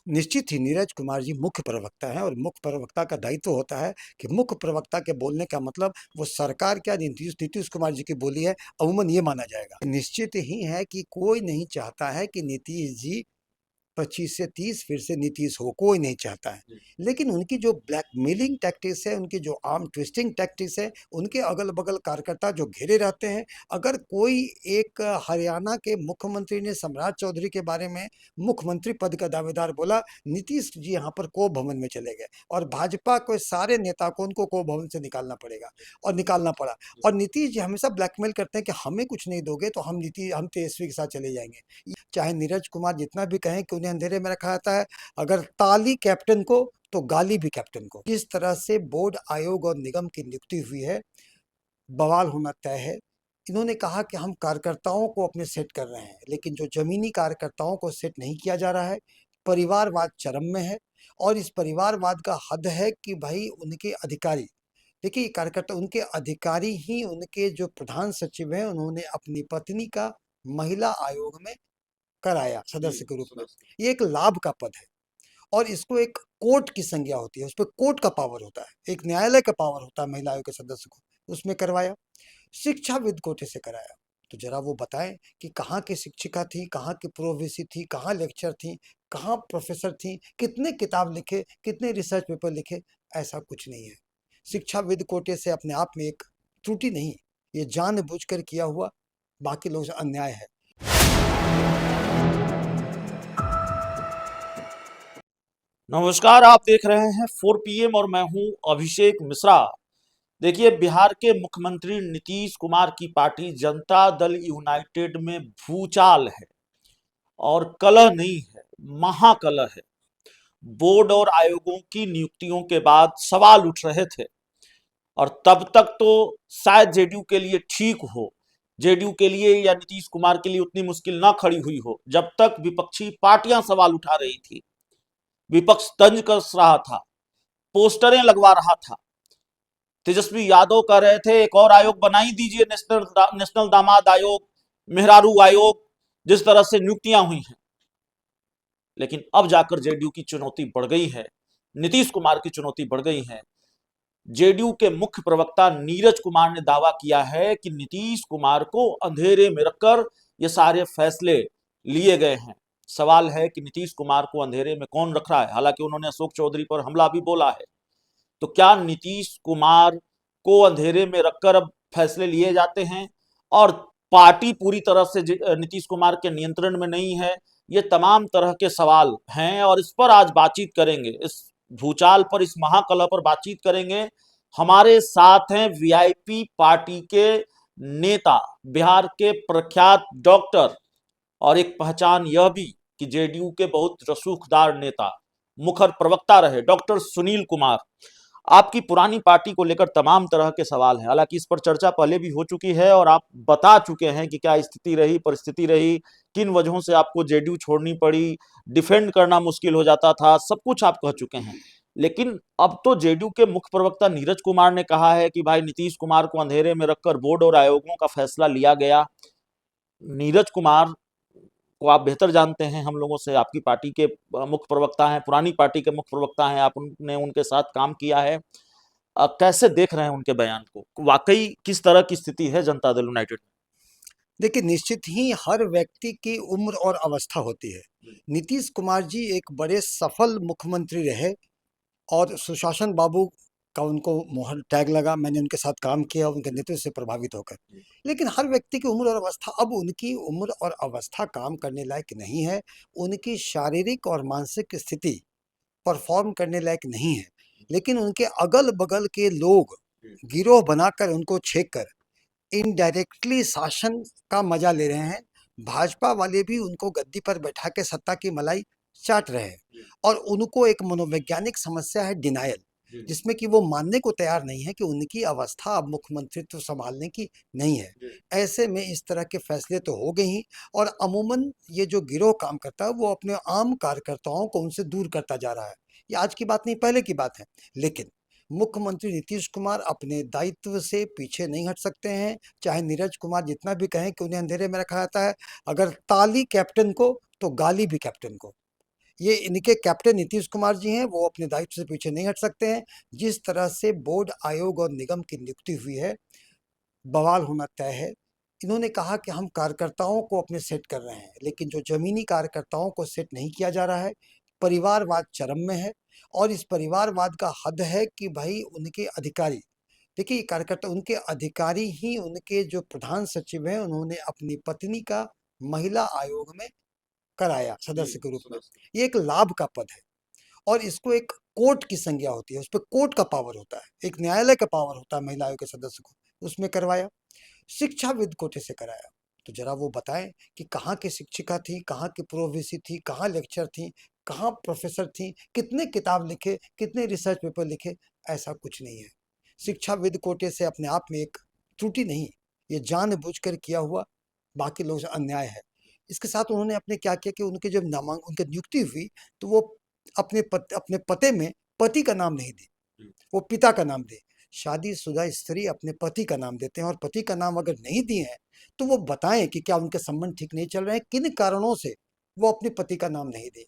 निश्चित ही नीरज कुमार जी मुख्य प्रवक्ता हैं और मुख्य प्रवक्ता का दायित्व होता है कि मुख्य प्रवक्ता के बोलने का मतलब वो सरकार क्या नीतीश नीतीश कुमार जी की बोली है, अमूमन ये माना जाएगा। निश्चित ही है कि कोई नहीं चाहता है कि नीतीश जी 25 से 30 फिर से नीतीश हो, कोई नहीं चाहता है। लेकिन उनकी जो ब्लैकमेलिंग टैक्टिक्स है, उनकी जो आर्म ट्विस्टिंग टैक्टिक्स है, उनके अगल बगल कार्यकर्ता जो घिरे रहते हैं। अगर कोई एक हरियाणा के मुख्यमंत्री ने सम्राट चौधरी के बारे में मुख्यमंत्री पद का दावेदार बोला, नीतीश जी यहाँ पर को भवन में चले गए और भाजपा के सारे नेता को उनको को भवन से निकालना पड़ेगा और निकालना पड़ा। और नीतीश जी हमेशा ब्लैकमेल करते हैं कि हमें कुछ नहीं दोगे तो हम तेजस्वी के साथ चले जाएंगे। चाहे नीरज कुमार जितना भी कहें कि उन्हें अंधेरे में रखा जाता है, अगर ताली कैप्टन को तो गाली भी कैप्टन को। जिस तरह से बोर्ड आयोग और निगम की नियुक्ति हुई है, बवाल होना तय है। इन्होंने कहा कि हम कार्यकर्ताओं को अपने सेट कर रहे हैं, लेकिन जो जमीनी कार्यकर्ताओं को सेट नहीं किया जा रहा है। परिवारवाद चरम में है और इस परिवारवाद का हद है कि भाई उनके अधिकारी, देखिए कार्यकर्ता उनके अधिकारी ही उनके जो प्रधान सचिव हैं, उन्होंने अपनी पत्नी का महिला आयोग में कराया सदस्य के रूप में। ये एक लाभ का पद है और इसको एक कोर्ट की संज्ञा होती है, उस पर कोर्ट का पावर होता है, एक न्यायालय का पावर होता है महिला आयोग के सदस्य को। उसमें करवाया, शिक्षाविद कोटे से कराया। तो जरा वो बताएं कि कहाँ की शिक्षिका थी, कहाँ की प्रोफेसर थी, कहाँ लेक्चर थी, कहाँ प्रोफेसर थी, कितने किताब लिखे, कितने रिसर्च पेपर लिखे। ऐसा कुछ नहीं है। शिक्षाविद कोटे से अपने आप में एक त्रुटि नहीं, ये जानबूझकर किया हुआ बाकी लोगों से अन्याय है। नमस्कार, आप देख रहे हैं 4 PM और मैं हूं अभिषेक मिश्रा। देखिए, बिहार के मुख्यमंत्री नीतीश कुमार की पार्टी जनता दल यूनाइटेड में भूचाल है और कलह नहीं है, महाकलह है। बोर्ड और आयोगों की नियुक्तियों के बाद सवाल उठ रहे थे और तब तक तो शायद जेडीयू के लिए ठीक हो, जेडीयू के लिए या नीतीश कुमार के लिए उतनी मुश्किल ना खड़ी हुई हो, जब तक विपक्षी पार्टियां सवाल उठा रही थी। विपक्ष तंज कस रहा था, पोस्टरें लगवा रहा था। तेजस्वी यादव कह रहे थे एक और आयोग बना ही दीजिए, नेशनल दामाद आयोग, मेहरारू आयोग, जिस तरह से नियुक्तियां हुई हैं। लेकिन अब जाकर जेडीयू की चुनौती बढ़ गई है, नीतीश कुमार की चुनौती बढ़ गई है। जेडीयू के मुख्य प्रवक्ता नीरज कुमार ने दावा किया है कि नीतीश कुमार को अंधेरे में रखकर ये सारे फैसले लिए गए हैं। सवाल है कि नीतीश कुमार को अंधेरे में कौन रख रहा है। हालांकि उन्होंने अशोक चौधरी पर हमला भी बोला है, तो क्या नीतीश कुमार को अंधेरे में रखकर अब फैसले लिए जाते हैं और पार्टी पूरी तरह से नीतीश कुमार के नियंत्रण में नहीं है? ये तमाम तरह के सवाल हैं और इस पर आज बातचीत करेंगे, इस भूचाल पर, इस महाकलह पर बातचीत करेंगे। हमारे साथ हैं वीआईपी पार्टी के नेता, बिहार के प्रख्यात डॉक्टर और एक पहचान यह भी कि जेडीयू के बहुत रसूखदार नेता, मुखर प्रवक्ता रहे, डॉक्टर सुनील कुमार। आपकी पुरानी पार्टी को लेकर तमाम तरह के सवाल हैं, हालांकि इस पर चर्चा पहले भी हो चुकी है और आप बता चुके हैं कि क्या स्थिति रही, परिस्थिति रही, किन वजहों से आपको जेडीयू छोड़नी पड़ी, डिफेंड करना मुश्किल हो जाता था, सब कुछ आप कह चुके हैं। लेकिन अब तो जेडीयू के मुख्य प्रवक्ता नीरज कुमार ने कहा है कि भाई नीतीश कुमार को अंधेरे में रखकर बोर्ड और आयोगों का फैसला लिया गया। नीरज कुमार को आप बेहतर जानते हैं हम लोगों से, आपकी पार्टी के मुख्य प्रवक्ता हैं, पुरानी पार्टी के मुख्य प्रवक्ता हैं, आपने उनके साथ काम किया है। कैसे देख रहे हैं उनके बयान को? वाकई किस तरह की स्थिति है जनता दल यूनाइटेड? देखिए, निश्चित ही हर व्यक्ति की उम्र और अवस्था होती है। नीतीश कुमार जी एक बड़े सफल मुख्यमंत्री रहे और सुशासन बाबू का उनको मोहर टैग लगा। मैंने उनके साथ काम किया उनके नेतृत्व से प्रभावित होकर। लेकिन हर व्यक्ति की उम्र और अवस्था, अब उनकी उम्र और अवस्था काम करने लायक नहीं है। उनकी शारीरिक और मानसिक स्थिति परफॉर्म करने लायक नहीं है। लेकिन उनके अगल बगल के लोग गिरोह बनाकर उनको छेक कर इनडायरेक्टली शासन का मजा ले रहे हैं। भाजपा वाले भी उनको गद्दी पर बैठा के सत्ता की मलाई चाट रहे हैं और उनको एक मनोवैज्ञानिक समस्या है, डिनायल, जिसमें कि वो मानने को तैयार नहीं है कि उनकी अवस्था अब मुख्यमंत्रित्व संभालने की नहीं है। ऐसे में इस तरह के फैसले तो हो गए ही और अमूमन ये जो गिरोह काम करता है वो अपने आम कार्यकर्ताओं को उनसे दूर करता जा रहा है। ये आज की बात नहीं, पहले की बात है। लेकिन मुख्यमंत्री नीतीश कुमार अपने दायित्व से पीछे नहीं हट सकते हैं। चाहे नीरज कुमार जितना भी कहें कि उन्हें अंधेरे में रखा जाता है, अगर ताली कैप्टन को तो गाली भी कैप्टन को। ये इनके कैप्टन नीतीश कुमार जी हैं, वो अपने दायित्व से पीछे नहीं हट सकते हैं। जिस तरह से बोर्ड, आयोग और निगम की नियुक्ति हुई है, बवाल होना तय है। इन्होंने कहा कि हम कार्यकर्ताओं को अपने सेट कर रहे हैं, लेकिन जो जमीनी कार्यकर्ताओं को सेट नहीं किया जा रहा है। परिवारवाद चरम में है, और इस परिवारवाद का हद है कि भाई उनके अधिकारी, देखिए कार्यकर्ता, उनके अधिकारी ही उनके जो प्रधान सचिव हैं, उन्होंने अपनी पत्नी का महिला आयोग में कराया सदस्य के रूप में। ये एक लाभ का पद है, और इसको एक कोर्ट की संज्ञा होती है, उस पर कोर्ट का पावर होता है, एक न्यायालय का पावर होता है महिला आयोग के सदस्य को। उसमें करवाया, शिक्षाविद कोटे से कराया। तो जरा वो बताएं कि कहाँ की शिक्षिका थी, कहाँ की प्रोविसी थी, कहाँ लेक्चर थी, कहाँ प्रोफेसर थी, कितने किताब लिखे, कितने रिसर्च पेपर लिखे। ऐसा कुछ नहीं है। शिक्षाविद कोटे से अपने आप में एक त्रुटि नहीं, ये जानबूझकर किया हुआ बाकी लोगों से अन्याय है। इसके साथ उन्होंने अपने क्या किया कि उनके जब उनकी नियुक्ति हुई, तो वो अपने पते में पति का नाम नहीं दी, वो पिता का नाम दे। शादीशुदा स्त्री अपने पति का नाम देते हैं, और पति का नाम अगर नहीं दिए हैं तो वो बताएं कि क्या उनके संबंध ठीक नहीं चल रहे हैं, किन कारणों से वो अपने पति का नाम नहीं दे।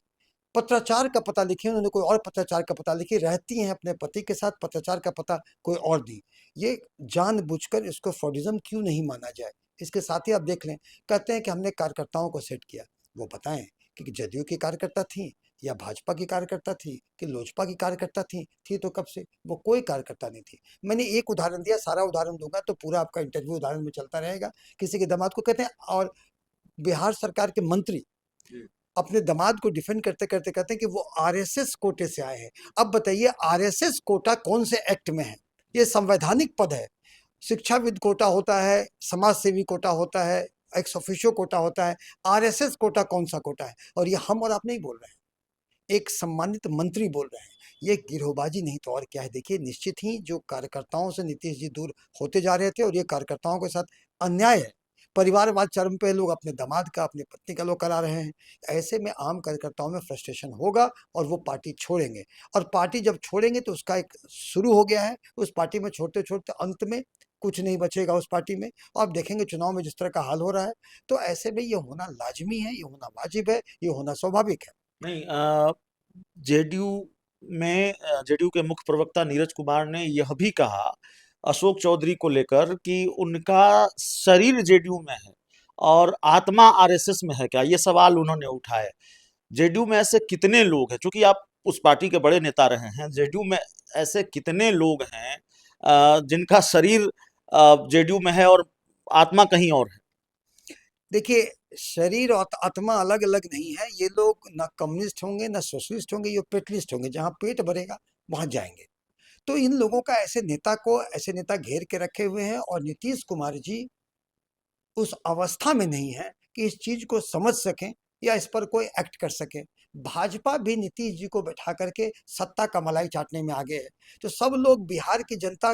पत्राचार का पता लिखे, उन्होंने कोई और पत्राचार का पता लिखे, रहती हैं अपने पति के साथ, पत्राचार का पता कोई और दी। ये जानबूझकर इसको फ्रॉडिज्म क्यों नहीं माना जाए। इसके साथ ही आप देख लें, कहते हैं कि हमने कार्यकर्ताओं को सेट किया। वो बताएं कि जदयू की कार्यकर्ता थी, या भाजपा की कार्यकर्ता थी, कि लोजपा की कार्यकर्ता थी तो कब से? वो कोई कार्यकर्ता नहीं थी। मैंने एक उदाहरण दिया, सारा उदाहरण दूंगा तो पूरा आपका इंटरव्यू उदाहरण में चलता रहेगा। किसी के दामाद को कहते हैं, और बिहार सरकार के मंत्री अपने दामाद को डिफेंड करते करते कहते हैं कि वो आरएसएस कोटे से आए हैं। अब बताइए, आरएसएस कोटा कौन से एक्ट में है? ये संवैधानिक पद है। शिक्षाविद कोटा होता है, समाज सेवी कोटा होता है, एक्स ऑफिशियो कोटा होता है। आरएसएस कोटा कौन सा कोटा है? और ये हम और आप नहीं बोल रहे हैं, एक सम्मानित मंत्री बोल रहे हैं। ये गिरोहबाजी नहीं तो और क्या है। देखिए, निश्चित ही जो कार्यकर्ताओं से नीतीश जी दूर होते जा रहे थे, और ये कार्यकर्ताओं के साथ अन्याय है। परिवारवाद चरम पे, लोग अपने दामाद का, अपनी पत्नी का लोग करा रहे हैं। ऐसे में आम कार्यकर्ताओं में फ्रस्ट्रेशन होगा, और वो पार्टी छोड़ेंगे। और पार्टी जब छोड़ेंगे तो उसका एक शुरू हो गया है। उस पार्टी में छोड़ते छोड़ते अंत में कुछ नहीं बचेगा उस पार्टी में। और आप देखेंगे चुनाव में जिस तरह का हाल हो रहा है, तो ऐसे में ये होना लाजमी है, ये होना वाजिब है, ये होना स्वाभाविक है। नहीं, जेडीयू में जेडीयू के मुख्य प्रवक्ता नीरज कुमार ने यह भी कहा अशोक चौधरी को लेकर कि उनका शरीर जेडीयू में है और आत्मा आरएसएस में है क्या, ये सवाल उन्होंने उठाए। जेडीयू में ऐसे कितने लोग हैं, क्योंकि आप उस पार्टी के बड़े नेता रहे हैं, जेडीयू में ऐसे कितने लोग हैं जिनका शरीर जेडीयू में है और आत्मा कहीं और है? देखिए, शरीर और आत्मा अलग अलग नहीं है। ये लोग ना कम्युनिस्ट होंगे, ना सोशलिस्ट होंगे, ये पेटलिस्ट होंगे। जहां पेट भरेगा वहां जाएंगे। तो इन लोगों का ऐसे नेता घेर के रखे हुए हैं, और नीतीश कुमार जी उस अवस्था में नहीं है कि इस चीज को समझ सकें, या इस पर कोई एक्ट कर सके। भाजपा भी नीतीश जी को बैठा करके सत्ता का मलाई चाटने में आगे है। तो सब लोग, बिहार की जनता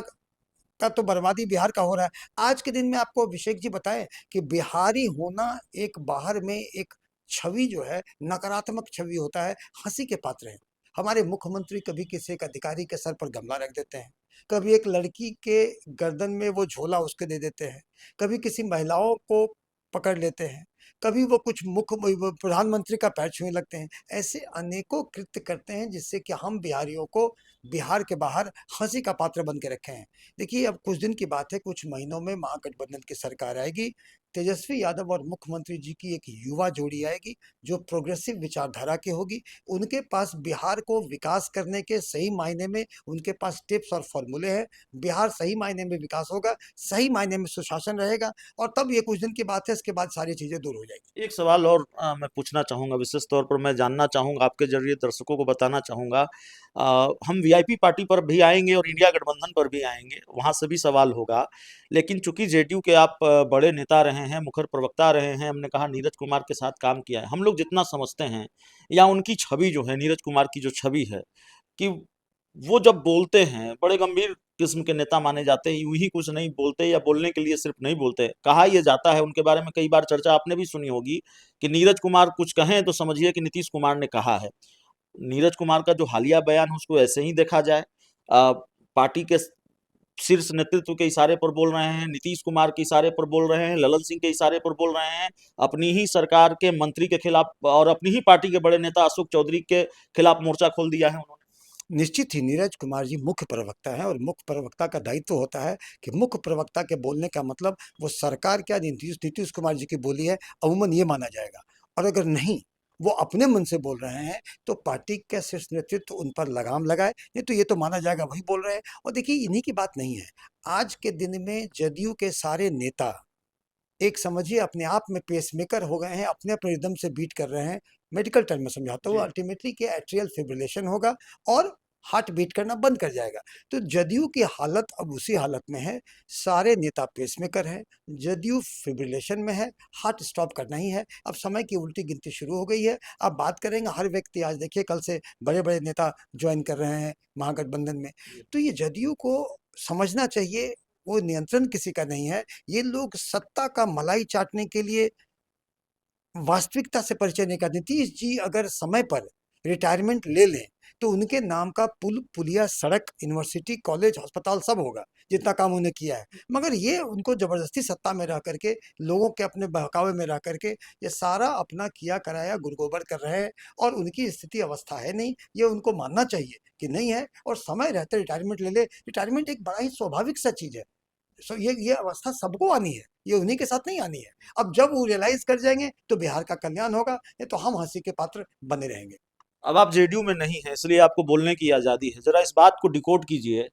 का तो बर्बादी बिहार का हो रहा है। आज के दिन में आपको अभिषेक जी बताएं कि बिहारी होना एक बाहर में एक छवि जो है, नकारात्मक छवि होता है, हंसी के पात्र है। हमारे मुख्यमंत्री कभी किसी एक अधिकारी के सर पर गमला रख देते हैं, कभी एक लड़की के गर्दन में वो झोला उसके दे देते हैं, कभी किसी महिलाओं को पकड़ लेते हैं, कभी वो कुछ प्रधानमंत्री का पैर छूने लगते हैं। ऐसे अनेकों कृत्य करते हैं जिससे कि हम बिहारियों को बिहार के बाहर हंसी का पात्र बन के रखे हैं। देखिए, अब कुछ दिन की बात है, कुछ महीनों में महागठबंधन की सरकार आएगी। तेजस्वी यादव और मुख्यमंत्री जी की एक युवा जोड़ी आएगी, जो प्रोग्रेसिव विचारधारा की होगी। उनके पास बिहार को विकास करने के सही मायने में उनके पास टिप्स और फॉर्मूले हैं। बिहार सही मायने में विकास होगा, सही मायने में सुशासन रहेगा, और तब ये कुछ दिन की बात है, इसके बाद सारी चीजें दूर हो जाएगी। एक सवाल और मैं पूछना चाहूंगा, विशेष तौर पर मैं जानना चाहूंगा, आपके जरिए दर्शकों को बताना चाहूंगा। हम वीआईपी पार्टी पर भी आएंगे और इंडिया गठबंधन पर भी आएंगे, वहां से भी सवाल होगा। लेकिन चूंकि जेडीयू के आप बड़े नेता रहे हैं, मुखर प्रवक्ता रहे हैं, हमने कहा नीरज कुमार के साथ काम किया है, हम लोग जितना समझते हैं, या उनकी छवि जो है, नीरज कुमार की जो छवि है, कि वो जब बोलते हैं बड़े गंभीर किस्म के नेता माने जाते हैं, यूं ही कुछ नहीं बोलते या बोलने के लिए सिर्फ नहीं बोलते। कहा यह जाता है उनके बारे में, कई बार चर्चा आपने भी सुनी होगी कि नीरज कुमार कुछ कहें तो समझिए कि नीतीश कुमार ने कहा है। नीरज कुमार का जो हालिया बयान है उसको ऐसे ही देखा जाए, पार्टी के शीर्ष नेतृत्व के इशारे पर बोल रहे हैं, नीतीश कुमार के इशारे पर बोल रहे हैं, ललन सिंह के इशारे पर बोल रहे हैं, अपनी ही सरकार के मंत्री के खिलाफ और अपनी ही पार्टी के बड़े नेता अशोक चौधरी के खिलाफ मोर्चा खोल दिया है उन्होंने। निश्चित ही नीरज कुमार जी मुख्य प्रवक्ता हैं और मुख्य प्रवक्ता का दायित्व होता है कि मुख्य प्रवक्ता के बोलने का मतलब वो सरकार क्या नीतीश नीतीश कुमार जी की बोली है, अमूमन ये माना जाएगा। और अगर नहीं, वो अपने मन से बोल रहे हैं तो पार्टी का शीर्ष नेतृत्व उन पर लगाम लगाए, नहीं तो ये तो माना जाएगा वही बोल रहे हैं। और देखिए, इन्हीं की बात नहीं है। आज के दिन में जदयू के सारे नेता एक समझिए अपने आप में पेसमेकर हो गए हैं, अपने अपने रिदम से बीट कर रहे हैं। मेडिकल टर्म में समझाता हूँ, जी। अल्टीमेटली कि एट्रियल फिब्रिलेशन होगा और हार्ट बीट करना बंद कर जाएगा। तो जदयू की हालत अब उसी हालत में है, सारे नेता पेसमेकर हैं, जदयू फिब्रिलेशन में है, हार्ट स्टॉप करना ही है। अब समय की उल्टी गिनती शुरू हो गई है। अब बात करेंगे हर व्यक्ति, आज देखिए कल से बड़े-बड़े नेता ज्वाइन कर रहे हैं महागठबंधन में। तो ये जदयू को समझना चाहिए, वो नियंत्रण किसी का नहीं है। ये लोग सत्ता का मलाई चाटने के लिए वास्तविकता से परिचय नहीं करते। नीतीश जी अगर समय पर रिटायरमेंट ले लें तो उनके नाम का पुल, पुलिया, सड़क, यूनिवर्सिटी, कॉलेज, अस्पताल सब होगा, जितना काम उन्हें किया है। मगर ये उनको जबरदस्ती सत्ता में रह करके, लोगों के अपने बहकावे में रह करके ये सारा अपना किया कराया गुड़गोबर कर रहे हैं। और उनकी स्थिति अवस्था है नहीं, ये उनको मानना चाहिए कि नहीं है। और समय रहते रिटायरमेंट ले ले। रिटायरमेंट एक बड़ा ही स्वाभाविक सा चीज है। सो ये अवस्था सबको आनी है, ये उन्हीं के साथ नहीं आनी है। अब जब वो रियलाइज कर जाएंगे तो बिहार का कल्याण होगा, नहीं तो हम हंसी के पात्र बने रहेंगे। अब आप जेडीयू में नहीं है, इसलिए आपको बोलने की आजादी है। जरा इस बात को डिकोड कीजिए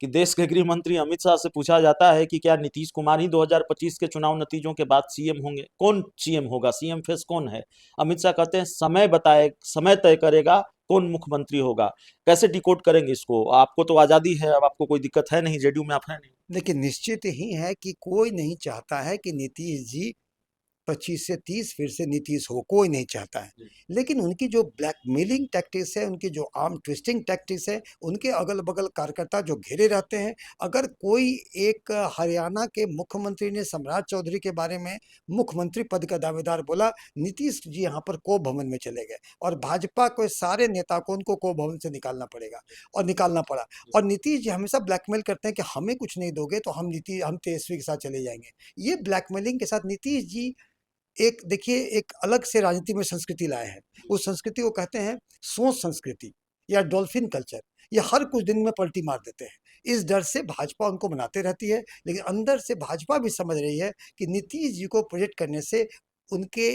कि देश के गृह मंत्री अमित शाह से पूछा जाता है कि क्या नीतीश कुमार ही 2025 के चुनाव नतीजों के बाद सीएम होंगे? कौन सीएम होगा? सीएम फेस कौन है? अमित शाह कहते हैं समय बताए, समय तय करेगा कौन मुख्यमंत्री होगा। कैसे डिकोड करेंगे इसको? आपको तो आजादी है, अब आपको कोई दिक्कत है नहीं, जेडीयू में आप है नहीं। लेकिन निश्चित ही है कि कोई नहीं चाहता है कि नीतीश जी 25 से 30 फिर से नीतीश हो, कोई नहीं चाहता है। लेकिन उनकी जो ब्लैकमेलिंग टैक्टिक्स है, उनकी जो आर्म ट्विस्टिंग टैक्टिक्स है, उनके अगल बगल कार्यकर्ता जो घेरे रहते हैं। अगर कोई एक हरियाणा के मुख्यमंत्री ने सम्राट चौधरी के बारे में मुख्यमंत्री पद का दावेदार बोला, नीतीश जी यहाँ पर कोप भवन में चले गए और भाजपा के सारे नेता को उनको कोप भवन से निकालना पड़ेगा, और निकालना पड़ा। और नीतीश जी हमेशा ब्लैकमेल करते हैं कि हमें कुछ नहीं दोगे तो हम तेजस्वी के साथ चले जाएंगे। ये ब्लैकमेलिंग के साथ नीतीश जी एक, देखिए, एक अलग से राजनीति में संस्कृति लाए हैं। उस संस्कृति को कहते हैं सोच संस्कृति या डॉल्फिन कल्चर। ये हर कुछ दिन में पलटी मार देते हैं। इस डर से भाजपा उनको बनाते रहती है, लेकिन अंदर से भाजपा भी समझ रही है कि नीतीश जी को प्रोजेक्ट करने से उनके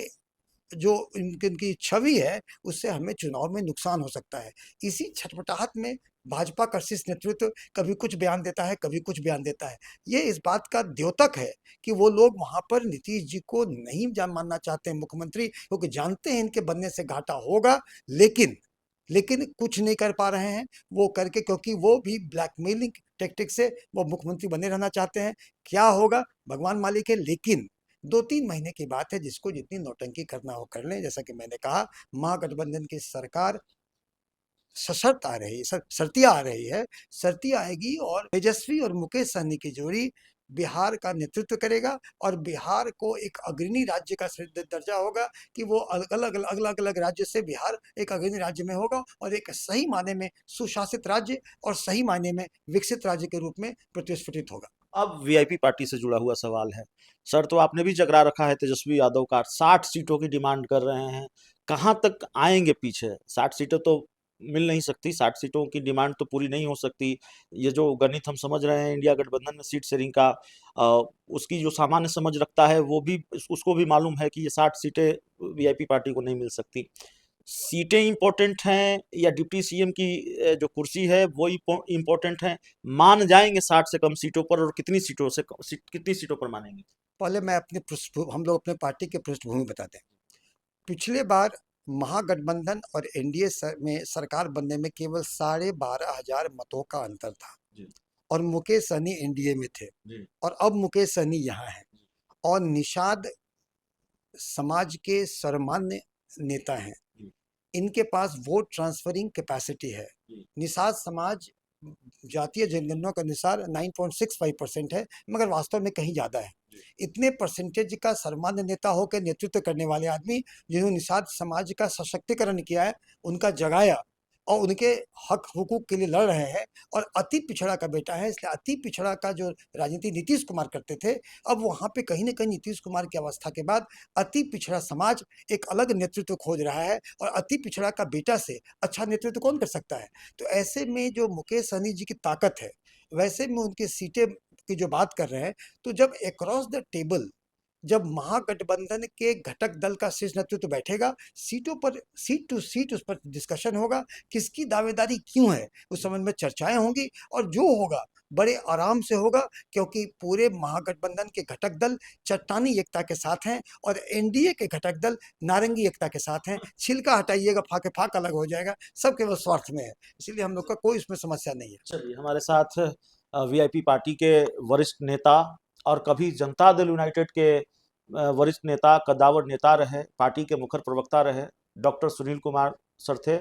जो उनकी छवि है, उससे हमें चुनाव में नुकसान हो सकता है। इसी छटपटाहट में भाजपा का शीर्ष नेतृत्व कभी कुछ बयान देता है, कभी कुछ बयान देता है। ये इस बात का द्योतक है कि वो लोग वहां पर नीतीश जी को नहीं जान मानना चाहते हैं मुख्यमंत्री, क्योंकि जानते हैं इनके बनने से घाटा होगा। लेकिन लेकिन कुछ नहीं कर पा रहे हैं वो करके, क्योंकि वो भी ब्लैकमेलिंग टेक्टिक से वो मुख्यमंत्री बने रहना चाहते हैं। क्या होगा भगवान मालिक है। लेकिन 2-3 महीने की बात है, जिसको जितनी नौटंकी करना हो कर लें। जैसा कि मैंने कहा, महागठबंधन की सरकार सशर्त आ रही है, शर्तियाँ आ रही है। शर्तियाँ आएगी और तेजस्वी और मुकेश सहनी की जोड़ी बिहार का नेतृत्व करेगा और बिहार को एक अग्रणी राज्य का दर्जा होगा कि वो अलग-अलग राज्य से बिहार एक अग्रणी राज्य में होगा और एक सही मायने में सुशासित राज्य और सही मायने में विकसित राज्य के रूप में प्रतिस्फुटित होगा। अब वीआईपी पार्टी से जुड़ा हुआ सवाल है। सर, तो आपने भी जगरा रखा है तेजस्वी यादव का, 60 सीटों की डिमांड कर रहे हैं। कहाँ तक आएंगे पीछे? 60 सीटें तो मिल नहीं सकती, 60 सीटों की डिमांड तो पूरी नहीं हो सकती। ये जो गणित हम समझ रहे हैं इंडिया गठबंधन में सीट शेयरिंग का, उसकी जो सामान्य समझ रखता है वो भी, उसको भी मालूम है कि ये 60 सीटें वीआईपी पार्टी को नहीं मिल सकती। सीटें इंपॉर्टेंट हैं या डिप्टी सीएम की जो कुर्सी है वो इंपॉर्टेंट है? मान जाएंगे 60 से कम सीटों पर, और कितनी सीटों से कितनी सीटों पर मानेंगे? पहले मैं अपनी हम लोग अपने पार्टी की पृष्ठभूमि बताते हैं। पिछले बार महागठबंधन और एनडीए में सरकार बनने में केवल 12,500 मतों का अंतर था। जी। और मुकेश सहनी एनडीए में थे। जी। और अब मुकेश सहनी यहाँ है। और निषाद समाज के सर्वमान्य नेता हैं। जी। इनके पास वोट ट्रांसफरिंग कैपेसिटी है। जी। निषाद समाज जातीय जनगणना के अनुसार 9.65% है, मगर वास्तव में कहीं ज्यादा है। इतने परसेंटेज का सर्वमान्य नेता होकर नेतृत्व करने वाले आदमी, जिन्होंने निषाद समाज का सशक्तिकरण किया है, उनका जगाया और उनके हक हुकूक के लिए लड़ रहे हैं और अति पिछड़ा का बेटा है, इसलिए अति पिछड़ा का जो राजनीति नीतीश कुमार करते थे, अब वहाँ पे कहीं न कहीं नीतीश कुमार की अवस्था के बाद अति पिछड़ा समाज एक अलग नेतृत्व खोज रहा है और अति पिछड़ा का बेटा से अच्छा नेतृत्व कौन कर सकता है? तो ऐसे में जो मुकेश सहनी जी की ताकत है, वैसे में उनकी सीटें की जो बात कर रहे हैं, तो जब अक्रॉस द टेबल जब महागठबंधन के घटक दल का शीर्ष नेतृत्व बैठेगा, सीटों पर सीट टू सीट उस पर डिस्कशन होगा, किसकी दावेदारी क्यों है, उस संबंध में चर्चाएँ होंगी और जो होगा, बड़े आराम से होगा क्योंकि पूरे महागठबंधन के घटक दल चट्टानी एकता के साथ हैं और एनडीए के घटक दल नारंगी एकता के साथ हैं। छिलका हटाइएगा, फाके फाक अलग हो जाएगा, सब केवल स्वार्थ में है। इसीलिए हम लोग का कोई इसमें समस्या नहीं है। चलिए, हमारे साथ वीआईपी पार्टी के वरिष्ठ नेता और कभी जनता दल यूनाइटेड के वरिष्ठ नेता, कद्दावर नेता रहे, पार्टी के मुखर प्रवक्ता रहे, डॉक्टर सुनील कुमार सर थे।